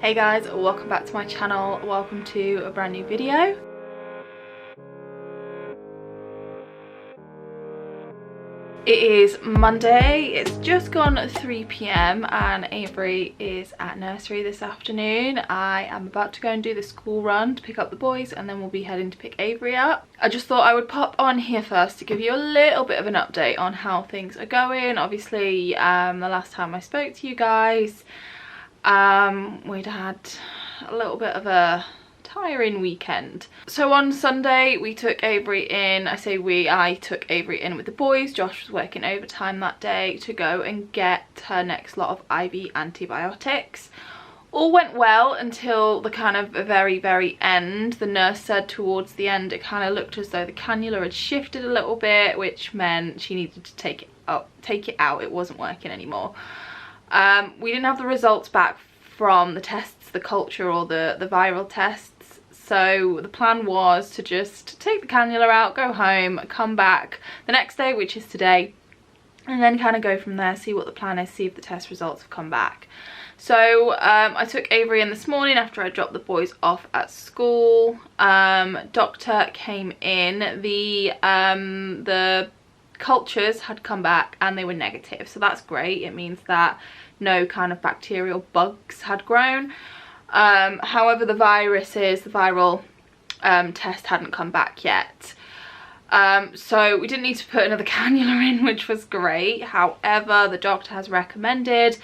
Hey guys, welcome back to my channel. Welcome to a brand new video. It is Monday, it's just gone 3 p.m. and Avery is at nursery this afternoon. I am about to go and do the school run to pick up the boys and then we'll be heading to pick Avery up. I just thought I would pop on here first to give you a little bit of an update on how things are going. Obviously, the last time I spoke to you guys, we'd had a little bit of a tiring weekend. So on Sunday we took Avery in. I took Avery in with the boys. Josh was working overtime that day to go and get her next lot of IV antibiotics. All went well until the kind of very end. The nurse said towards the end it kind of looked as though the cannula had shifted a little bit, which meant she needed to take it out. It wasn't working anymore. We didn't have the results back from the tests, the culture or the viral tests. So the plan was to just take the cannula out, go home, come back the next day, which is today, and then kind of go from there, see what the plan is, see if the test results have come back. So I took Avery in this morning after I dropped the boys off at school. Doctor came in. The cultures had come back and they were negative, so that's great. It means that no kind of bacterial bugs had grown. However, the viral test hadn't come back yet. So we didn't need to put another cannula in, which was great. However, the doctor has recommended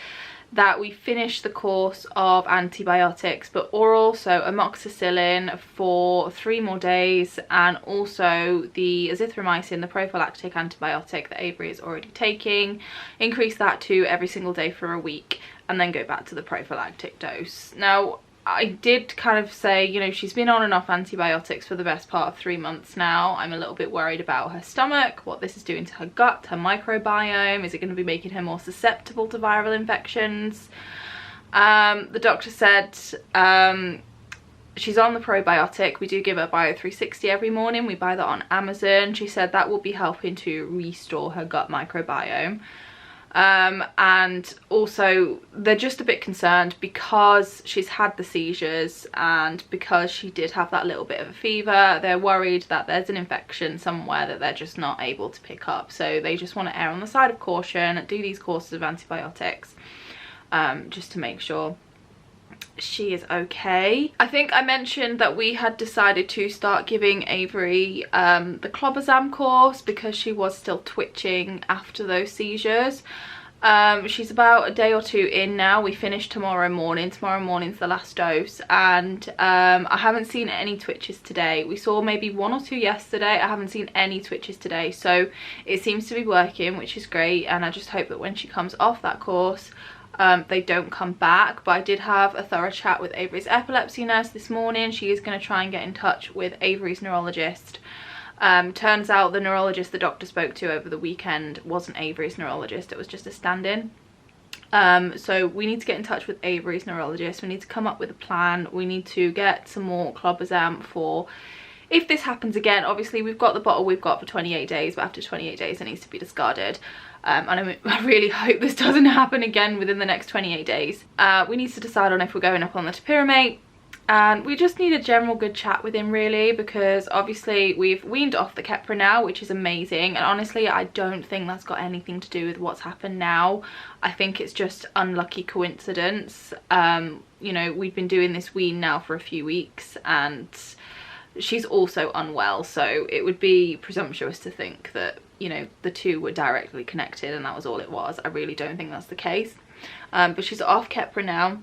that we finish the course of antibiotics, but oral, so amoxicillin for 3 more days, and also the azithromycin, the prophylactic antibiotic that Avery is already taking, increase that to every single day for a week, and then go back to the prophylactic dose. Now, I did kind of say, you know, she's been on and off antibiotics for the best part of 3 months now. I'm a little bit worried about her stomach, what this is doing to her gut, her microbiome. Is it going to be making her more susceptible to viral infections? The doctor said she's on the probiotic. We do give her Bio 360 every morning. We buy that on Amazon. She said that will be helping to restore her gut microbiome. And also they're just a bit concerned because she's had the seizures and because she did have that little bit of a fever. They're worried that there's an infection somewhere that they're just not able to pick up, so they just want to err on the side of caution, do these courses of antibiotics just to make sure she is okay. I think I mentioned that we had decided to start giving Avery the clobazam course because she was still twitching after those seizures. She's about a day or 2 in now. We finish tomorrow morning. Tomorrow morning's the last dose, and I haven't seen any twitches today. We saw maybe 1 or 2 yesterday. I haven't seen any twitches today, so it seems to be working, which is great, and I just hope that when she comes off that course they don't come back. But I did have a thorough chat with Avery's epilepsy nurse this morning. She is going to try and get in touch with Avery's neurologist. Turns out the neurologist the doctor spoke to over the weekend wasn't Avery's neurologist, it was just a stand-in. So we need to get in touch with Avery's neurologist. We need to come up with a plan. We need to get some more clobazam for if this happens again. Obviously we've got the bottle we've got for 28 days, but after 28 days it needs to be discarded. And I really hope this doesn't happen again within the next 28 days. We need to decide on if we're going up on the topiramate, and we just need a general good chat with him really, because obviously we've weaned off the Keppra now, which is amazing, and honestly I don't think that's got anything to do with what's happened now. I think it's just unlucky coincidence. You know, we've been doing this wean now for a few weeks and she's also unwell, so it would be presumptuous to think that, you know, the two were directly connected and that was all it was. I really don't think that's the case. But she's off Keppra now,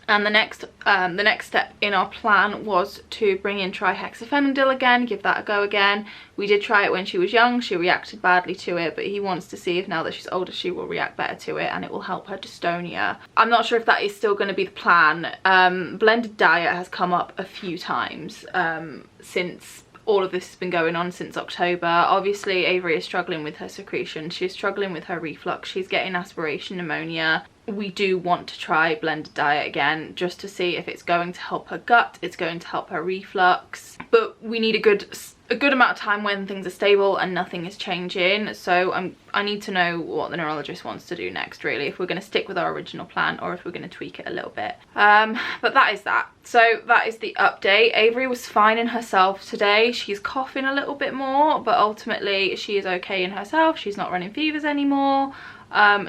and the next step in our plan was to bring in trihexyphenidyl again, give that a go again. We did try it when she was young. She reacted badly to it, but he wants to see if now that she's older she will react better to it and it will help her dystonia. I'm not sure if that is still going to be the plan. Blended diet has come up a few times since all of this has been going on since October. Obviously Avery is struggling with her secretion, she's struggling with her reflux, she's getting aspiration pneumonia. We do want to try blended diet again just to see if it's going to help her gut, it's going to help her reflux, but we need a good a good amount of time when things are stable and nothing is changing. So I need to know what the neurologist wants to do next, really, if we're going to stick with our original plan or if we're going to tweak it a little bit. But that is that. So that is the update. Avery was fine in herself today. She's coughing a little bit more, but ultimately she is okay in herself. She's not running fevers anymore.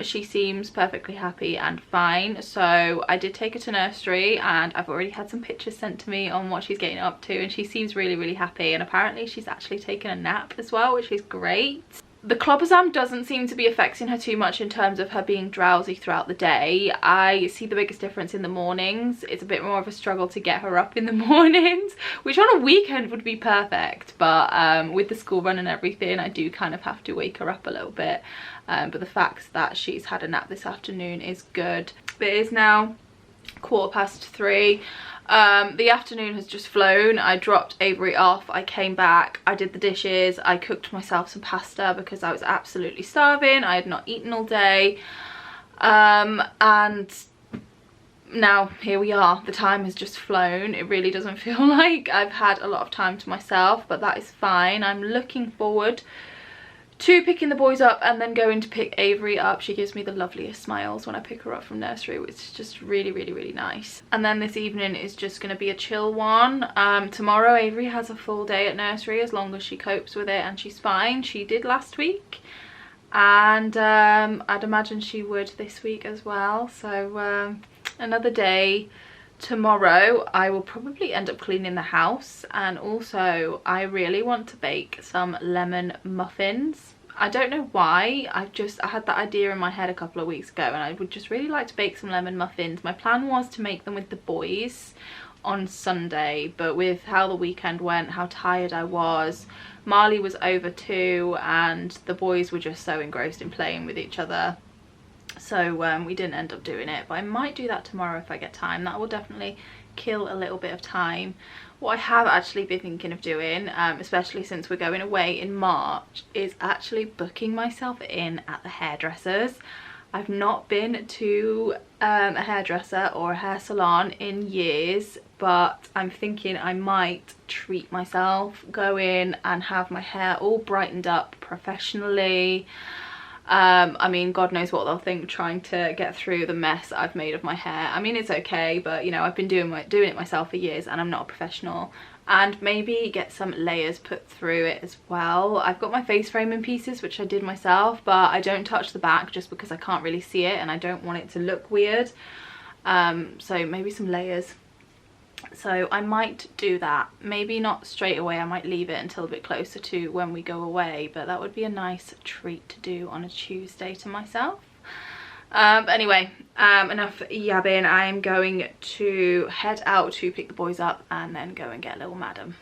She seems perfectly happy and fine. So I did take her to nursery and I've already had some pictures sent to me on what she's getting up to, and she seems really, really happy, and apparently she's actually taken a nap as well, which is great. The clobazam doesn't seem to be affecting her too much in terms of her being drowsy throughout the day. I see the biggest difference in the mornings. It's a bit more of a struggle to get her up in the mornings, which on a weekend would be perfect, but with the school run and everything, I do kind of have to wake her up a little bit. But the fact that she's had a nap this afternoon is good. It is now 3:15. The afternoon has just flown. I dropped Avery off, I came back, I did the dishes, I cooked myself some pasta because I was absolutely starving. I had not eaten all day, and now here we are. The time has just flown. It really doesn't feel like I've had a lot of time to myself, but that is fine. I'm looking forward to picking the boys up and then going to pick Avery up. She gives me the loveliest smiles when I pick her up from nursery, which is just really, really, really nice. And then this evening is just going to be a chill one. Tomorrow Avery has a full day at nursery as long as she copes with it and she's fine. She did last week, and I'd imagine she would this week as well. So another day. Tomorrow I will probably end up cleaning the house, and also I really want to bake some lemon muffins. I don't know why, I had that idea in my head a couple of weeks ago, and I would just really like to bake some lemon muffins. My plan was to make them with the boys on Sunday, but with how the weekend went, how tired I was, Marley was over too, and the boys were just so engrossed in playing with each other. So we didn't end up doing it, but I might do that tomorrow if I get time. That will definitely kill a little bit of time. What I have actually been thinking of doing, especially since we're going away in March, is actually booking myself in at the hairdressers. I've not been to a hairdresser or a hair salon in years, but I'm thinking I might treat myself, go in and have my hair all brightened up professionally. I mean, God knows what they'll think trying to get through the mess I've made of my hair. I mean, it's okay, but you know, I've been doing it myself for years and I'm not a professional. And maybe get some layers put through it as well. I've got my face framing pieces, which I did myself, but I don't touch the back just because I can't really see it and I don't want it to look weird. So maybe some layers. So I might do that. Maybe not straight away, I might leave it until a bit closer to when we go away, but that would be a nice treat to do on a Tuesday to myself. But anyway, enough yabbing. I am going to head out to pick the boys up and then go and get little madam.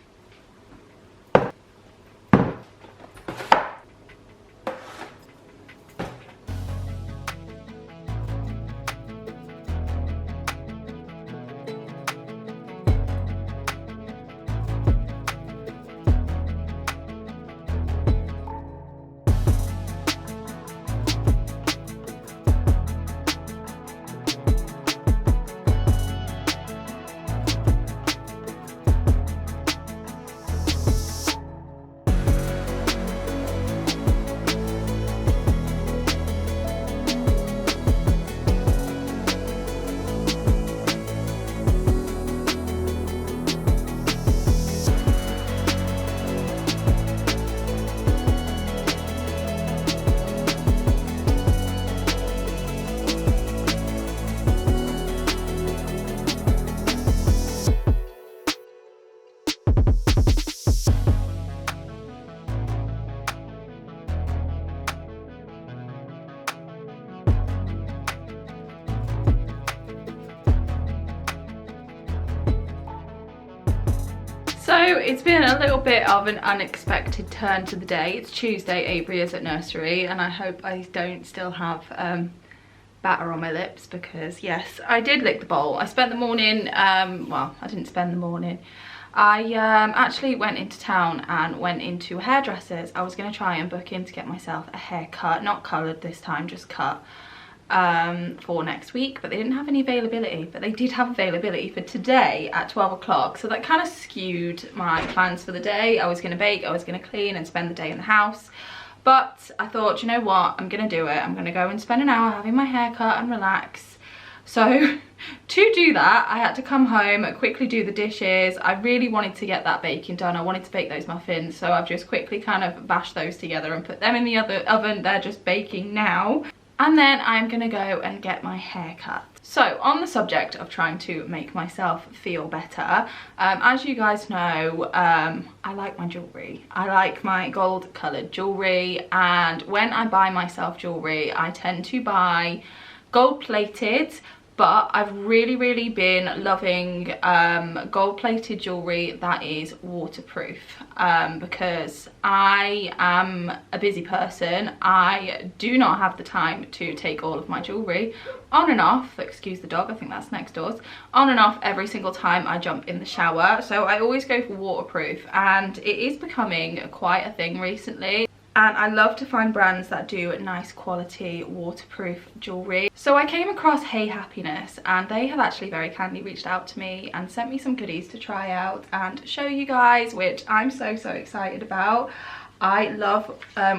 So it's been a little bit of an unexpected turn to the day. It's Tuesday, Avery is at nursery, and I hope I don't still have batter on my lips, because yes, I did lick the bowl. I spent the morning, well, I didn't spend the morning. I actually went into town and went into hairdressers. I was going to try and book in to get myself a haircut, not coloured this time, just cut. for next week, but they didn't have any availability. But they did have availability for today at 12 o'clock, so that kind of skewed my plans for the day. I was going to bake, I was going to clean and spend the day in the house, but I thought, you know what, I'm going to do it. I'm going to go and spend an hour having my hair cut and relax. So to do that, I had to come home, quickly do the dishes. I really wanted to get that baking done. I wanted to bake those muffins, so I've just quickly kind of bashed those together and put them in the other oven. They're just baking now. And then I'm gonna go and get my hair cut. So on the subject of trying to make myself feel better, as you guys know, I like my jewellery. I like my gold coloured jewellery, and when I buy myself jewellery, I tend to buy gold plated, but I've really been loving gold plated jewellery that is waterproof, because I am a busy person. I do not have the time to take all of my jewellery on and off, excuse the dog, I think that's next doors, on and off every single time I jump in the shower. So I always go for waterproof, and it is becoming quite a thing recently. And I love to find brands that do nice quality waterproof jewellery. So I came across Hey Happiness, and they have actually very kindly reached out to me and sent me some goodies to try out and show you guys, which I'm so excited about. I love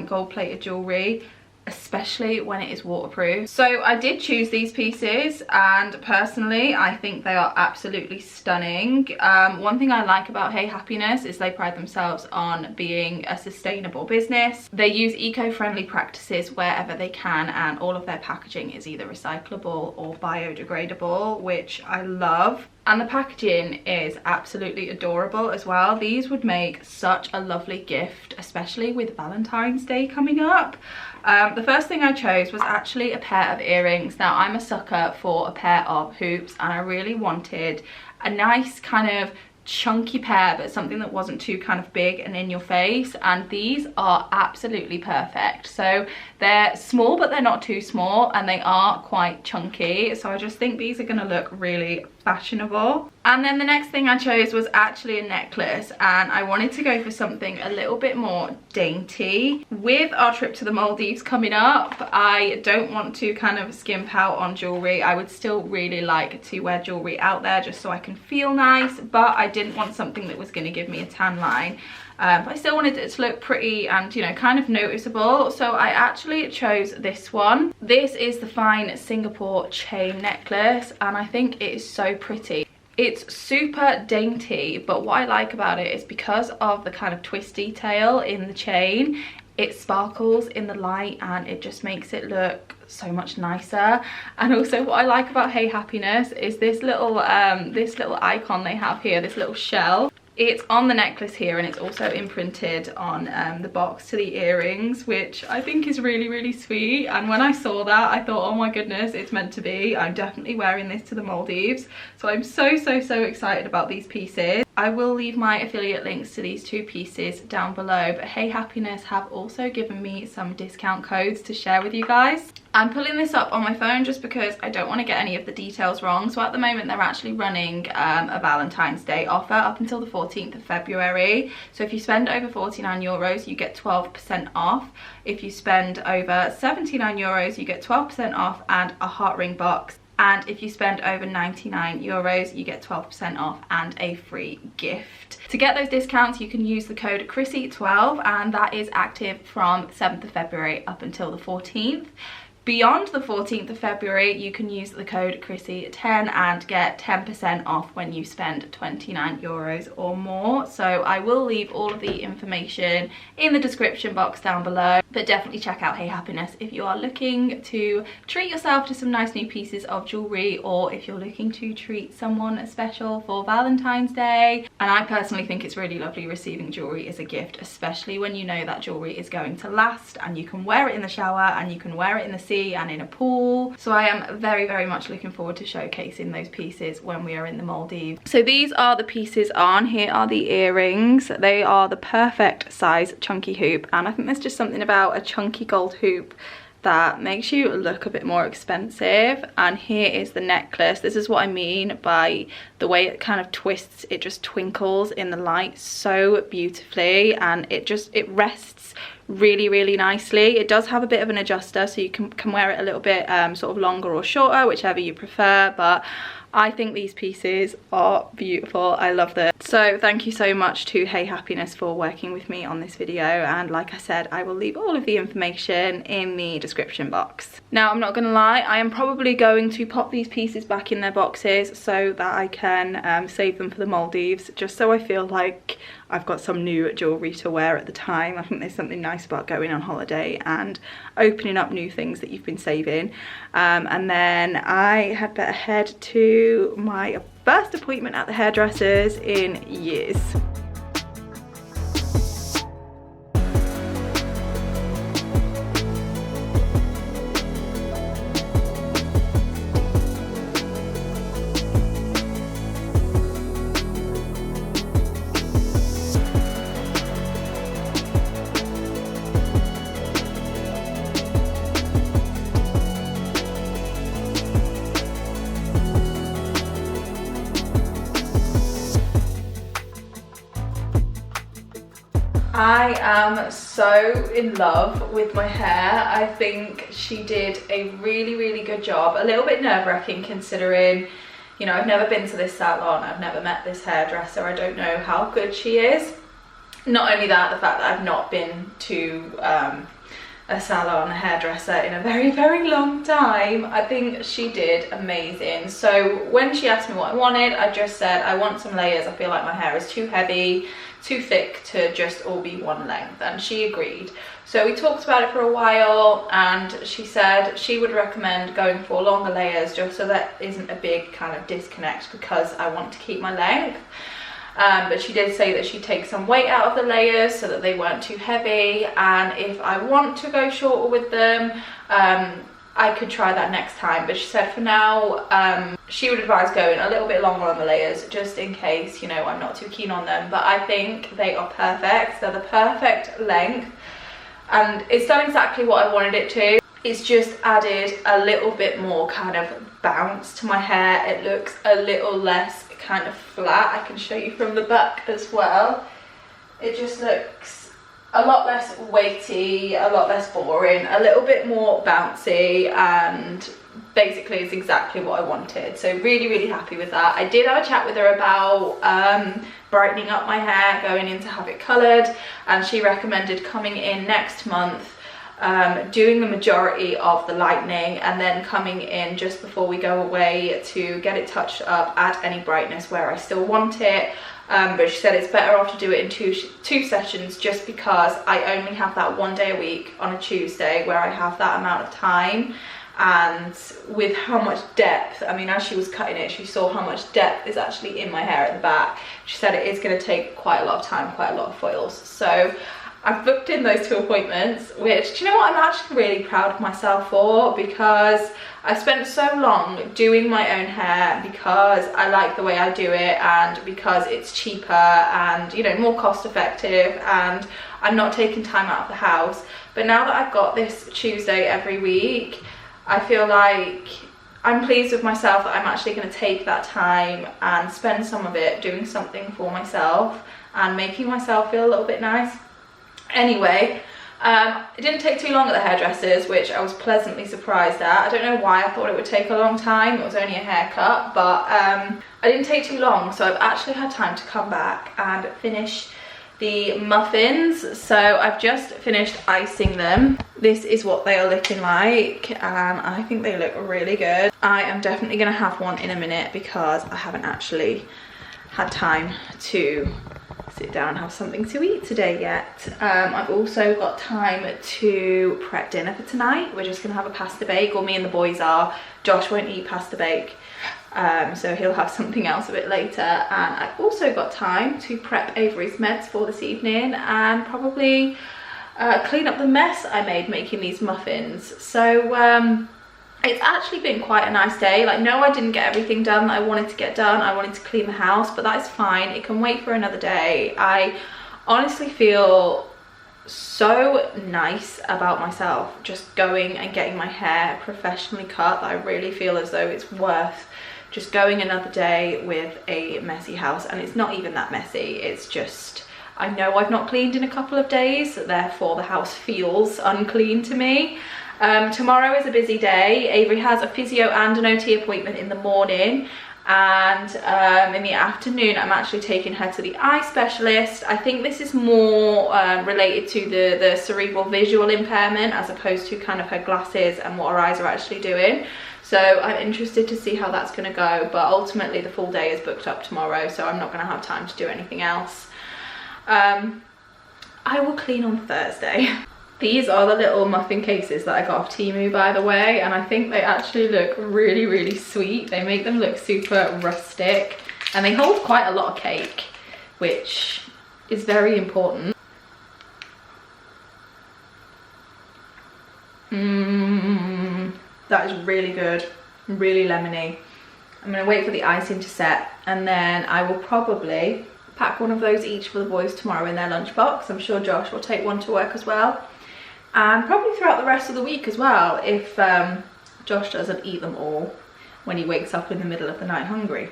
gold plated jewellery, especially when it is waterproof. So I did choose these pieces, and personally I think they are absolutely stunning. One thing I like about Hey Happiness is they pride themselves on being a sustainable business. They use eco-friendly practices wherever they can, and all of their packaging is either recyclable or biodegradable, which I love. And the packaging is absolutely adorable as well. These would make such a lovely gift, especially with Valentine's Day coming up. The first thing I chose was actually a pair of earrings. Now, I'm a sucker for a pair of hoops, and I really wanted a nice kind of chunky pair, but something that wasn't too kind of big and in your face, and these are absolutely perfect. So they're small, but they're not too small, and they are quite chunky, so I just think these are going to look really fashionable. And then the next thing I chose was actually a necklace, and I wanted to go for something a little bit more dainty. With our trip to the Maldives coming up, I don't want to kind of skimp out on jewellery. I would still really like to wear jewellery out there just so I can feel nice, but I didn't want something that was going to give me a tan line. But I still wanted it to look pretty and, you know, kind of noticeable. So I actually chose this one. This is the Fine Singapore chain necklace, and I think it is so pretty. It's super dainty, but what I like about it is because of the kind of twist detail in the chain, it sparkles in the light and it just makes it look so much nicer. And also what I like about Hey Happiness is this little icon they have here, this little shell. It's on the necklace here, and it's also imprinted on the box to the earrings, which I think is really sweet. And when I saw that, I thought, oh my goodness, it's meant to be. I'm definitely wearing this to the Maldives. So I'm so excited about these pieces. I will leave my affiliate links to these two pieces down below, but Hey Happiness have also given me some discount codes to share with you guys. I'm pulling this up on my phone just because I don't want to get any of the details wrong. So at the moment they're actually running a Valentine's Day offer up until the 14th of February. So if you spend over 49 euros, you get 12% off. If you spend over 79 euros, you get 12% off and a heart ring box. And if you spend over 99 euros, you get 12% off and a free gift. To get those discounts, you can use the code crissie12, and that is active from 7th of February up until the 14th. Beyond the 14th of February, you can use the code crissie10 and get 10% off when you spend 29 euros or more. So I will leave all of the information in the description box down below, but definitely check out Hey Happiness if you are looking to treat yourself to some nice new pieces of jewellery, or if you're looking to treat someone special for Valentine's Day. And I personally think it's really lovely receiving jewellery as a gift, especially when you know that jewellery is going to last, and you can wear it in the shower and you can wear it in the sea and in a pool. So I am very much looking forward to showcasing those pieces when we are in the Maldives. So these are the pieces on. Here are the earrings. They are the perfect size chunky hoop, and I think there's just something about a chunky gold hoop that makes you look a bit more expensive. And here is the necklace. This is what I mean by the way it kind of twists. It just twinkles in the light so beautifully, and it rests really nicely. It does have a bit of an adjuster, so you can wear it a little bit sort of longer or shorter, whichever you prefer, but I think these pieces are beautiful. I love them. So thank you so much to Hey Happiness for working with me on this video, and like I said, I will leave all of the information in the description box. Now, I'm not gonna lie, I am probably going to pop these pieces back in their boxes so that I can save them for the Maldives, just so I feel like I've got some new jewellery to wear at the time. I think there's something nice about going on holiday and opening up new things that you've been saving. And then I had better head to my first appointment at the hairdressers in years. I am so in love with my hair. I think she did a really good job. A little bit nerve-wracking considering, you know, I've never been to this salon, I've never met this hairdresser, I don't know how good she is. Not only that, the fact that I've not been to a salon, a hairdresser in a very long time. I think she did amazing. So when she asked me what I wanted, I just said I want some layers. I feel like my hair is too heavy, too thick to just all be one length, and she agreed. So we talked about it for a while, and she said she would recommend going for longer layers just so that isn't a big kind of disconnect, because I want to keep my length. But she did say that she'd take some weight out of the layers so that they weren't too heavy, and if I want to go shorter with them, I could try that next time. But she said for now, she would advise going a little bit longer on the layers just in case, you know, I'm not too keen on them. But I think they are perfect. They're the perfect length, and it's done exactly what I wanted it to. It's just added a little bit more kind of bounce to my hair. It looks a little less kind of flat. I can show you from the back as well. It just looks a lot less weighty, a lot less boring, a little bit more bouncy, and basically it's exactly what I wanted. So really happy with that. I did have a chat with her about brightening up my hair, going in to have it coloured, and she recommended coming in next month, doing the majority of the lightening, and then coming in just before we go away to get it touched up, add any brightness where I still want it. But she said it's better off to do it in two sessions, just because I only have that one day a week on a Tuesday where I have that amount of time. And with how much depth, I mean, as she was cutting it, she saw how much depth is actually in my hair at the back. She said it is going to take quite a lot of time, quite a lot of foils. So I've booked in those 2 appointments, which, do you know what, I'm actually really proud of myself for, because I spent so long doing my own hair because I like the way I do it, and because it's cheaper and, you know, more cost effective, and I'm not taking time out of the house. But now that I've got this Tuesday every week, I feel like I'm pleased with myself that I'm actually going to take that time and spend some of it doing something for myself and making myself feel a little bit nice. Anyway, it didn't take too long at the hairdressers, which I was pleasantly surprised at. I don't know why I thought it would take a long time. It was only a haircut, but I didn't take too long, so I've actually had time to come back and finish the muffins. So I've just finished icing them. This is what they are looking like, and I think they look really good. I am definitely going to have one in a minute because I haven't actually had time to sit down and have something to eat today yet. I've also got time to prep dinner for tonight. We're just gonna have a pasta bake, or me and the boys are. Josh won't eat pasta bake, so he'll have something else a bit later. And I've also got time to prep Avery's meds for this evening, and probably clean up the mess I made making these muffins. So it's actually been quite a nice day. Like, no, I didn't get everything done that I wanted to get done. I wanted to clean the house, but that is fine. It can wait for another day. I honestly feel so nice about myself just going and getting my hair professionally cut, that I really feel as though it's worth just going another day with a messy house. And it's not even that messy. It's just, I know I've not cleaned in a couple of days, therefore the house feels unclean to me. Tomorrow is a busy day. Avery has a physio and an OT appointment in the morning, and in the afternoon I'm actually taking her to the eye specialist. I think this is more related to the cerebral visual impairment as opposed to kind of her glasses and what her eyes are actually doing. So I'm interested to see how that's going to go, but ultimately the full day is booked up tomorrow, so I'm not going to have time to do anything else. I will clean on Thursday. These are the little muffin cases that I got off Temu, by the way, and I think they actually look really, really sweet. They make them look super rustic, and they hold quite a lot of cake, which is very important. That is really good, really lemony. I'm gonna wait for the icing to set, and then I will probably pack one of those each for the boys tomorrow in their lunchbox. I'm sure Josh will take one to work as well, and probably throughout the rest of the week as well, if Josh doesn't eat them all when he wakes up in the middle of the night hungry,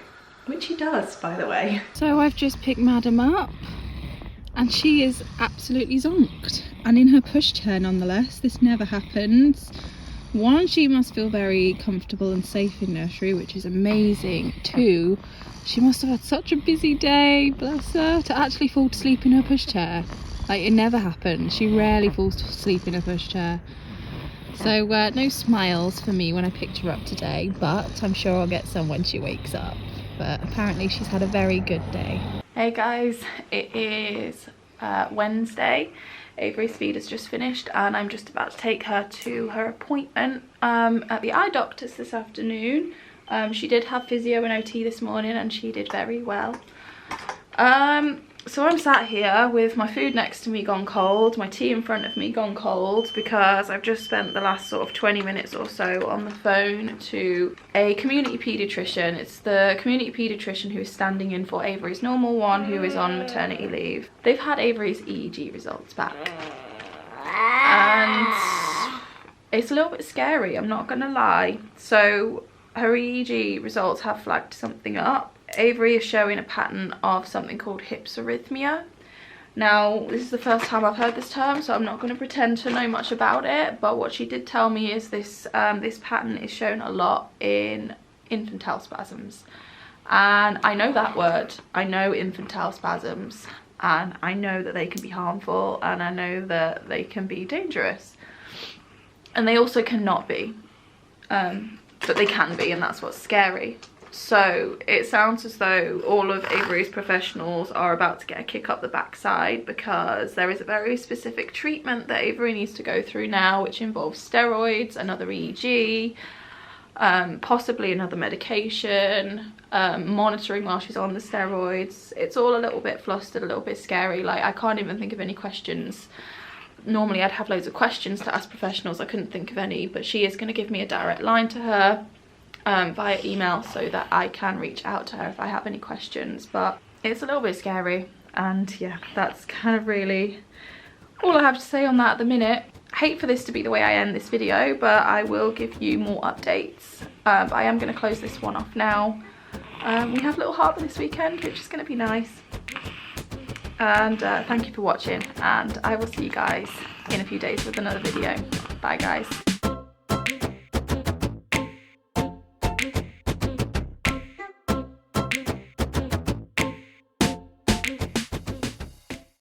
which he does, by the way. So I've just picked Madam up, and she is absolutely zonked, and in her pushchair nonetheless. This never happens. One, she must feel very comfortable and safe in nursery, which is amazing. Two, she must have had such a busy day, bless her, to actually fall to sleep in her pushchair. Like, it never happens. She rarely falls to sleep in a pushchair. So no smiles for me when I picked her up today, but I'm sure I'll get some when she wakes up. But apparently she's had a very good day. Hey guys, it is Wednesday. Avery's feed has just finished, and I'm just about to take her to her appointment at the eye doctor's this afternoon. She did have physio and OT this morning, and she did very well. So I'm sat here with my food next to me gone cold, my tea in front of me gone cold, because I've just spent the last sort of 20 minutes or so on the phone to a community paediatrician. It's the community paediatrician who is standing in for Avery's normal one, who is on maternity leave. They've had Avery's EEG results back, and it's a little bit scary, I'm not gonna lie. So her EEG results have flagged something up. Avery is showing a pattern of something called hypsarrhythmia. Now, this is the first time I've heard this term, so I'm not going to pretend to know much about it, but what she did tell me is this this pattern is shown a lot in infantile spasms. And I know that word. I know infantile spasms, and I know that they can be harmful, and I know that they can be dangerous. And they also cannot be, but they can be, and that's what's scary. So it sounds as though all of Avery's professionals are about to get a kick up the backside, because there is a very specific treatment that Avery needs to go through now, which involves steroids, another EEG, possibly another medication, monitoring while she's on the steroids. It's all a little bit flustered, a little bit scary. Like, I can't even think of any questions. Normally I'd have loads of questions to ask professionals. I couldn't think of any, but she is going to give me a direct line to her via email, so that I can reach out to her if I have any questions. But it's a little bit scary, and yeah, that's kind of really all I have to say on that at the minute. I hate for this to be the way I end this video, but I will give you more updates. But I am going to close this one off now. We have Little Harbour this weekend, which is going to be nice. And thank you for watching, and I will see you guys in a few days with another video. Bye guys.